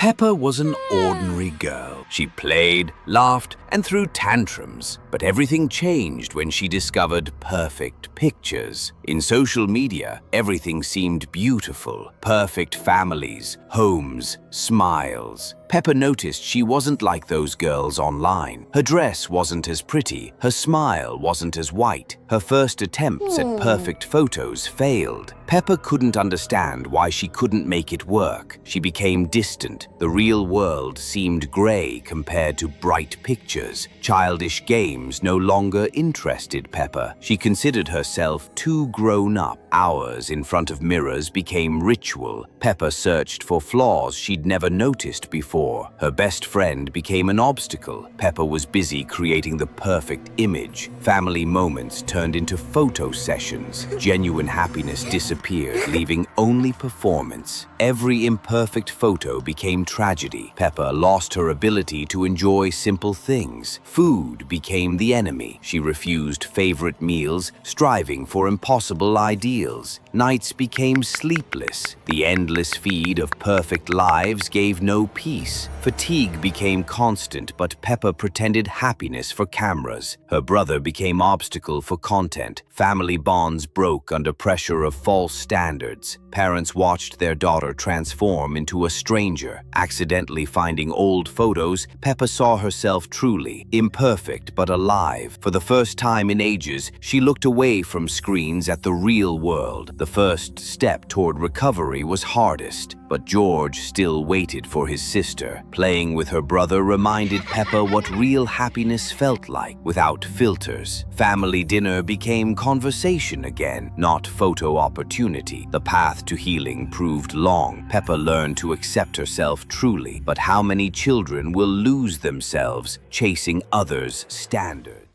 Peppa was an ordinary girl. She played, laughed, and threw tantrums. But everything changed when she discovered perfect pictures. In social media, everything seemed beautiful. Perfect families, homes, smiles. Peppa noticed she wasn't like those girls online. Her dress wasn't as pretty. Her smile wasn't as white. Her first attempts at perfect photos failed. Peppa couldn't understand why she couldn't make it work. She became distant. The real world seemed gray compared to bright pictures. Childish games no longer interested Peppa. She considered herself too grown up. Hours in front of mirrors became ritual. Peppa searched for flaws she'd never noticed before. Her best friend became an obstacle. Peppa was busy creating the perfect image. Family moments turned into photo sessions. Genuine happiness disappeared, leaving only performance. Every imperfect photo became tragedy. Peppa lost her ability to enjoy simple things. Food became the enemy. She refused favorite meals, striving for impossible ideals. Nights became sleepless. The endless feed of perfect lives gave no peace. Fatigue became constant, but Peppa pretended happiness for cameras. Her brother became obstacle for content. Family bonds broke under pressure of false standards. Parents watched their daughter transform into a stranger. Accidentally finding old photos, Peppa saw herself truly imperfect but alive. For the first time in ages, she looked away from screens at the real world. The first step toward recovery was hardest, but George still waited for his sister. Playing with her brother reminded Peppa what real happiness felt like, without filters. Family dinner became conversation again, not photo opportunity. The path to healing proved long. Peppa learned to accept herself truly, but how many children will lose themselves chasing others' standards?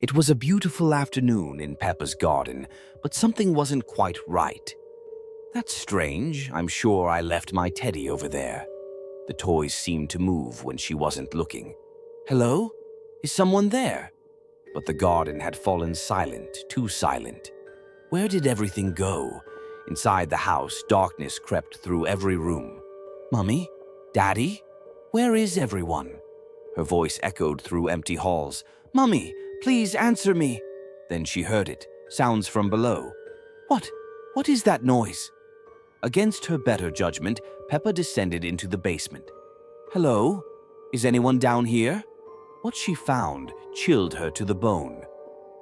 It was a beautiful afternoon in Peppa's garden, but something wasn't quite right. That's strange. I'm sure I left my teddy over there. The toys seemed to move when she wasn't looking. Hello? Is someone there? But the garden had fallen silent, too silent. Where did everything go? Inside the house, darkness crept through every room. Mummy? Daddy? Where is everyone? Her voice echoed through empty halls. Mummy, please answer me. Then she heard it, sounds from below. What is that noise? Against her better judgment, Peppa descended into the basement. Hello? Is anyone down here? What she found chilled her to the bone.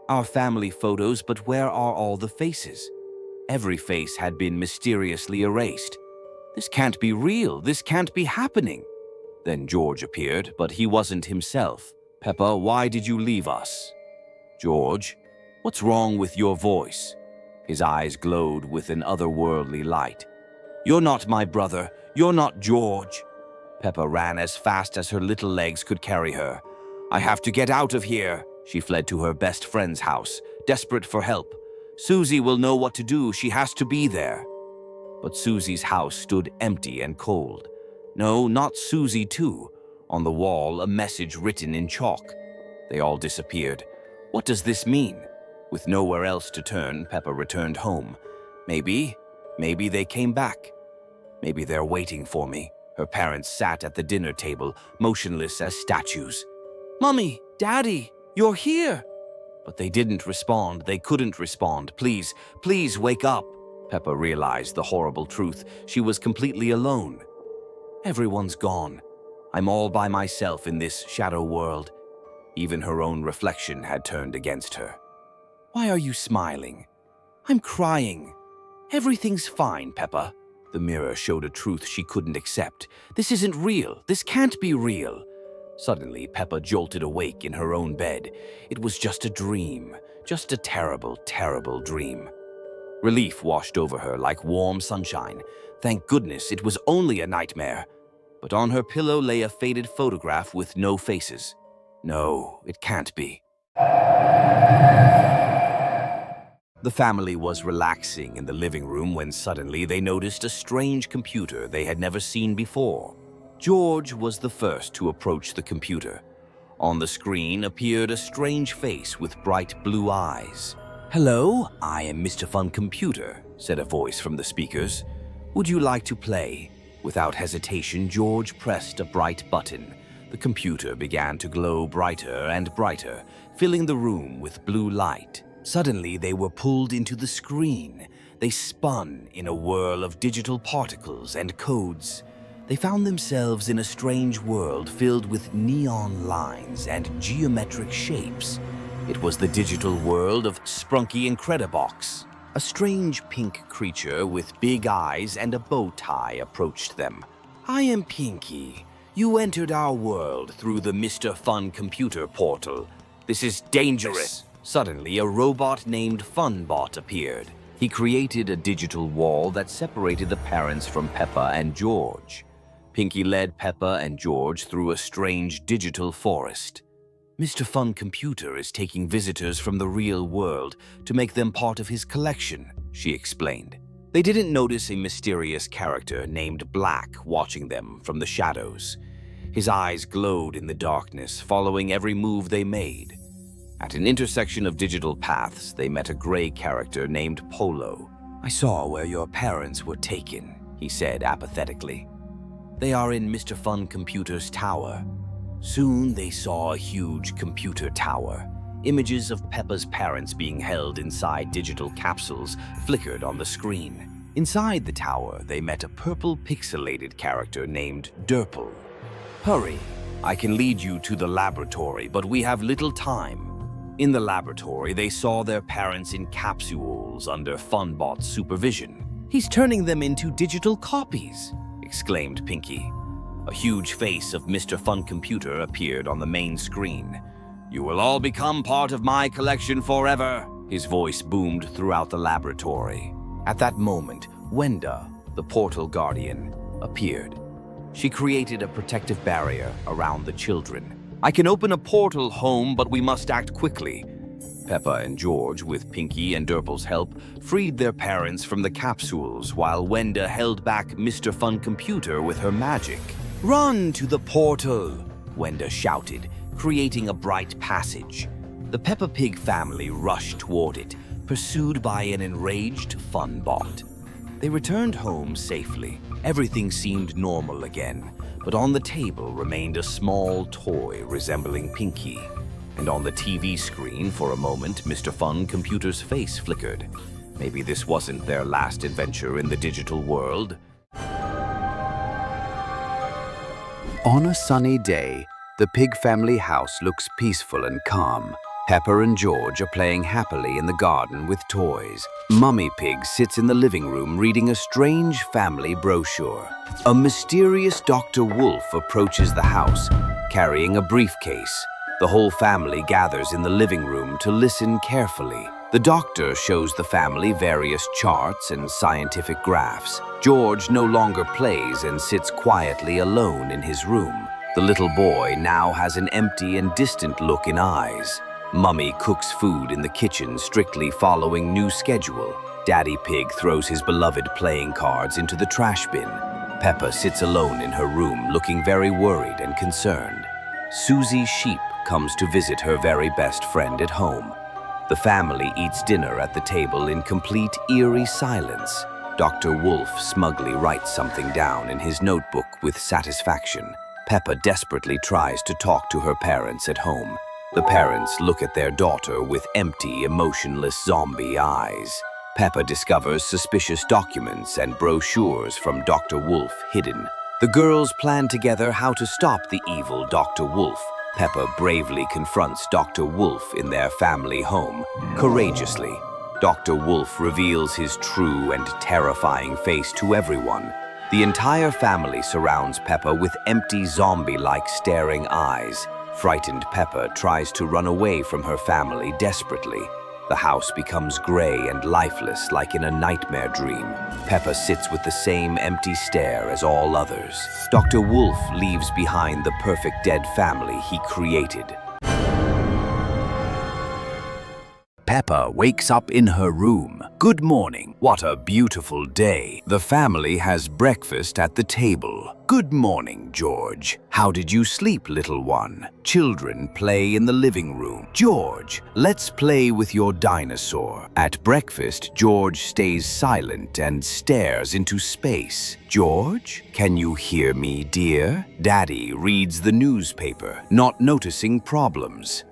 Our family photos, but where are all the faces? Every face had been mysteriously erased. This can't be real. This can't be happening. Then George appeared, but he wasn't himself. Peppa, why did you leave us? George, what's wrong with your voice? His eyes glowed with an otherworldly light. You're not my brother. You're not George. Peppa ran as fast as her little legs could carry her. I have to get out of here. She fled to her best friend's house, desperate for help. Susie will know what to do. She has to be there. But Susie's house stood empty and cold. No, not Susie too. On the wall, a message written in chalk. They all disappeared. What does this mean? With nowhere else to turn, Peppa returned home. Maybe they came back. Maybe they're waiting for me. Her parents sat at the dinner table, motionless as statues. Mummy, Daddy, you're here. But they didn't respond. They couldn't respond. Please wake up. Peppa realized the horrible truth. She was completely alone. Everyone's gone. I'm all by myself in this shadow world. Even her own reflection had turned against her. Why are you smiling? I'm crying. Everything's fine, Peppa. The mirror showed a truth she couldn't accept. This isn't real. This can't be real. Suddenly, Peppa jolted awake in her own bed. It was just a dream. Just a terrible, terrible dream. Relief washed over her like warm sunshine. Thank goodness it was only a nightmare. But on her pillow lay a faded photograph with no faces. No, it can't be. The family was relaxing in the living room when suddenly they noticed a strange computer they had never seen before. George was the first to approach the computer. On the screen appeared a strange face with bright blue eyes. Hello, I am Mr. Fun Computer, said a voice from the speakers. Would you like to play? Without hesitation, George pressed a bright button. The computer began to glow brighter and brighter, filling the room with blue light. Suddenly, they were pulled into the screen. They spun in a whirl of digital particles and codes. They found themselves in a strange world filled with neon lines and geometric shapes. It was the digital world of Sprunky Incredibox. A strange pink creature with big eyes and a bow tie approached them. "I am Pinky. You entered our world through the Mr. Fun computer portal. This is dangerous." Suddenly, a robot named Funbot appeared. He created a digital wall that separated the parents from Peppa and George. Pinky led Peppa and George through a strange digital forest. Mr. Fun Computer is taking visitors from the real world to make them part of his collection, she explained. They didn't notice a mysterious character named Black watching them from the shadows. His eyes glowed in the darkness, following every move they made. At an intersection of digital paths, they met a gray character named Polo. "I saw where your parents were taken," he said apathetically. "They are in Mr. Fun Computer's tower." Soon they saw a huge computer tower. Images of Peppa's parents being held inside digital capsules flickered on the screen. Inside the tower, they met a purple pixelated character named Derple. "Hurry, I can lead you to the laboratory, but we have little time." In the laboratory, they saw their parents in capsules under Funbot's supervision. "He's turning them into digital copies," exclaimed Pinky. A huge face of Mr. Fun Computer appeared on the main screen. "You will all become part of my collection forever," his voice boomed throughout the laboratory. At that moment, Wenda, the portal guardian, appeared. She created a protective barrier around the children. "I can open a portal home, but we must act quickly." Peppa and George, with Pinky and Derple's help, freed their parents from the capsules while Wenda held back Mr. Fun Computer with her magic. "Run to the portal!" Wenda shouted, creating a bright passage. The Peppa Pig family rushed toward it, pursued by an enraged Funbot. They returned home safely. Everything seemed normal again, but on the table remained a small toy resembling Pinky. And on the TV screen, for a moment, Mr. Fun Computer's face flickered. Maybe this wasn't their last adventure in the digital world. On a sunny day, the Pig family house looks peaceful and calm. Peppa and George are playing happily in the garden with toys. Mummy Pig sits in the living room reading a strange family brochure. A mysterious Dr. Wolf approaches the house, carrying a briefcase. The whole family gathers in the living room to listen carefully. The doctor shows the family various charts and scientific graphs. George no longer plays and sits quietly alone in his room. The little boy now has an empty and distant look in eyes. Mummy cooks food in the kitchen, strictly following new schedule. Daddy Pig throws his beloved playing cards into the trash bin. Peppa sits alone in her room, looking very worried and concerned. Susie Sheep comes to visit her very best friend at home. The family eats dinner at the table in complete eerie silence. Dr. Wolf smugly writes something down in his notebook with satisfaction. Peppa desperately tries to talk to her parents at home. The parents look at their daughter with empty, emotionless zombie eyes. Peppa discovers suspicious documents and brochures from Dr. Wolf hidden. The girls plan together how to stop the evil Dr. Wolf. Peppa bravely confronts Dr. Wolf in their family home. Courageously, Dr. Wolf reveals his true and terrifying face to everyone. The entire family surrounds Peppa with empty zombie-like staring eyes. Frightened Peppa tries to run away from her family desperately. The house becomes gray and lifeless like in a nightmare dream. Peppa sits with the same empty stare as all others. Dr. Wolf leaves behind the perfect dead family he created. Peppa wakes up in her room, Good morning. What a beautiful day. The family has breakfast at the table. Good morning, George. How did you sleep, little one? Children play in the living room. George, let's play with your dinosaur. At breakfast, George stays silent and stares into space. George, can you hear me, dear? Daddy reads the newspaper, not noticing problems.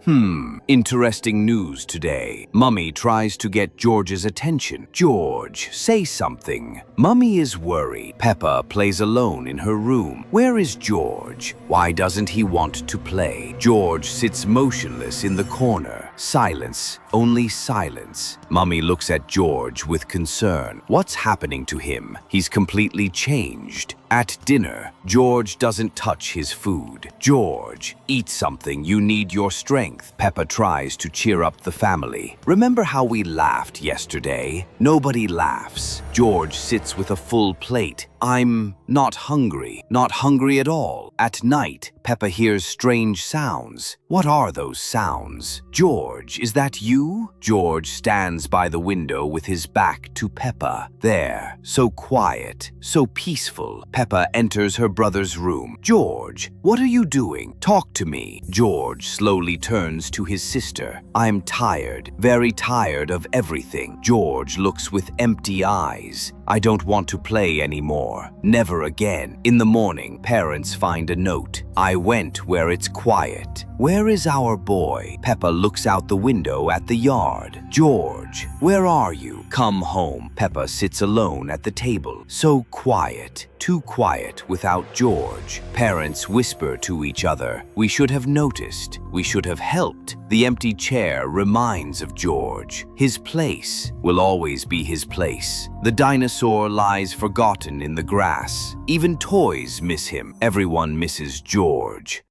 Interesting news today. Mummy tries to get George's attention. George, say something. Mummy is worried. Peppa plays alone in her room. Where is George? Why doesn't he want to play? George sits motionless in the corner. Silence, only silence. Mummy looks at George with concern. What's happening to him? He's completely changed. At dinner, George doesn't touch his food. George, eat something, you need your strength. Peppa tries to cheer up the family. Remember how we laughed yesterday? Nobody laughs. George sits with a full plate. I'm not hungry at all. At night, Peppa hears strange sounds. What are those sounds? George, is that you? George stands by the window with his back to Peppa. There, so quiet, so peaceful. Peppa enters her brother's room. George, what are you doing? Talk to me. George slowly turns to his sister. I'm tired, very tired of everything. George looks with empty eyes. I don't want to play anymore. Never again. In the morning, parents find a note. I went where it's quiet. Where is our boy? Peppa looks out the window at the yard. George, where are you? Come home. Peppa sits alone at the table. So quiet. Too quiet without George. Parents whisper to each other. We should have noticed. We should have helped. The empty chair reminds of George. His place will always be his place. The dinosaur lies forgotten in the grass. Even toys miss him. Everyone misses George.